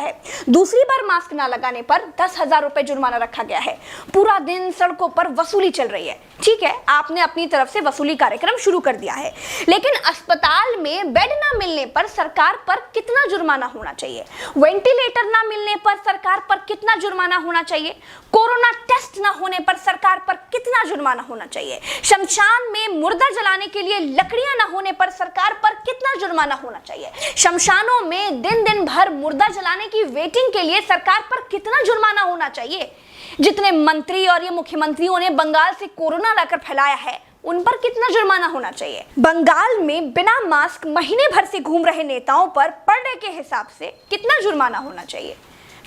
है। दूसरी बार मास्क ना लगाने पर 10,000 रुपए जुर्माना रखा गया है। पूरा दिन सड़कों पर वसूली चल रही है। ठीक है, आपने अपनी तरफ से वसूली कार्यक्रम शुरू कर दिया है, लेकिन अस्पताल में बेड ना मिलने पर सरकार पर कितना जुर्माना होना चाहिए? वेंटिलेटर ना मिलने पर सरकार पर कितना जुर्माना होना चाहिए? कोरोना टेस्ट ना होने पर सरकार पर कितना जुर्माना होना चाहिए? शमशान में मुर्दा जलाने के लिए लकड़ियां ना होने पर सरकार पर कितना जुर्माना होना चाहिए? शमशानों में दिन दिन भर मुर्दा जलाने की वेटिंग के लिए सरकार पर कितना जुर्माना होना चाहिए? जितने मंत्री और ये मुख्यमंत्रियों ने बंगाल से कोरोना लाकर फैलाया है, उन पर कितना जुर्माना होना चाहिए? बंगाल में बिना मास्क महीने भर से घूम रहे नेताओं पर पर डे के हिसाब से कितना जुर्माना होना चाहिए?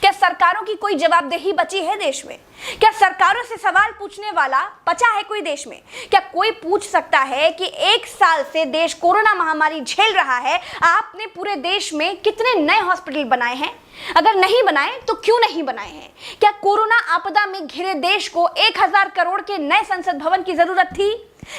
क्या सरकारों की कोई जवाबदेही बची है देश में? क्या सरकारों से सवाल पूछने वाला बचा है कोई देश में? क्या कोई पूछ सकता है कि 1 साल से देश कोरोना महामारी झेल रहा है, आपने पूरे देश में कितने नए हॉस्पिटल बनाए हैं? अगर नहीं बनाए तो क्यों नहीं बनाए हैं? क्या कोरोना आपदा में घिरे देश को 1000 करोड़ के नए संसद भवन की जरूरत थी?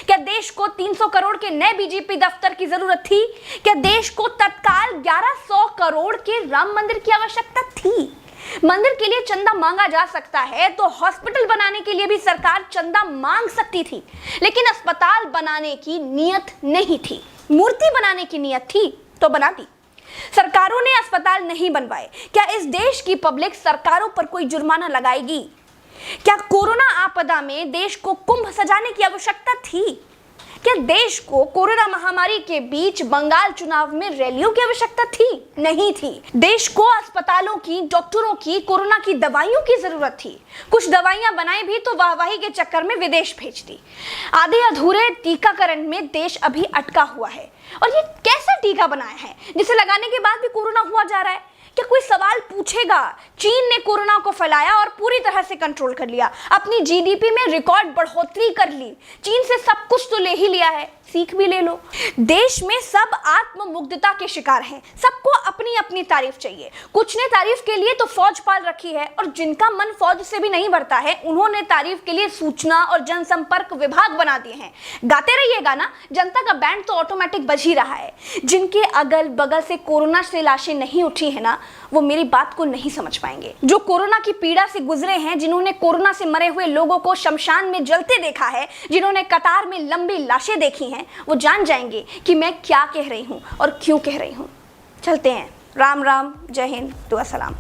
क्या देश को 300 करोड़ के नए बीजेपी दफ्तर की जरूरत थी? क्या देश को तत्काल 1100 करोड़ के राम मंदिर की आवश्यकता थी? मंदिर के लिए चंदा मांगा जा सकता है तो हॉस्पिटल बनाने के लिए भी सरकार चंदा मांग सकती थी, लेकिन अस्पताल बनाने की नीयत नहीं थी। मूर्ति बनाने की नीयत थी तो बना दी। सरकारों ने अस्पताल नहीं बनवाए। क्या इस देश की पब्लिक सरकारों पर कोई जुर्माना लगाएगी? क्या कोरोना आपदा में देश को कुंभ सजाने की आवश्यकता थी? क्या देश को कोरोना महामारी के बीच बंगाल चुनाव में रैलियों की आवश्यकता थी? नहीं थी। देश को अस्पतालों की, डॉक्टरों की, कोरोना की दवाइयों की जरूरत थी। कुछ दवाइयां बनाई भी तो वाहवाही के चक्कर में विदेश भेज दी। आधे अधूरे टीकाकरण में देश अभी अटका हुआ है। और ये कैसा टीका बनाया है जिसे लगाने के बाद भी कोरोना हुआ जा रहा है? क्या कोई सवाल पूछेगा? चीन ने कोरोना को फैलाया और पूरी तरह से कंट्रोल कर लिया। अपनी जीडीपी में रिकॉर्ड बढ़ोतरी कर ली। चीन से सब कुछ तो ले ही लिया है, सीख भी ले लो। देश में सब आत्ममुग्धता के शिकार हैं। सबको अपनी अपनी तारीफ चाहिए। कुछ ने तारीफ के लिए तो फौज पाल रखी है, और जिनका मन फौज से भी नहीं भरता है, उन्होंने तारीफ के लिए सूचना और जनसंपर्क विभाग बना दिए हैं। गाते रहिएगा ना, जनता का बैंड तो ऑटोमेटिक बज ही रहा है। जिनके अगल बगल से कोरोना से लाशें नहीं उठी है ना, वो मेरी बात को नहीं समझ पाएंगे। जो कोरोना की पीड़ा से गुजरे हैं, जिन्होंने कोरोना से मरे हुए लोगों को शमशान में जलते देखा है, जिन्होंने कतार में लंबी लाशें देखी हैं, वो जान जाएंगे कि मैं क्या कह रही हूं और क्यों कह रही हूं। चलते हैं। राम राम, जय हिंद, दुआ सलाम।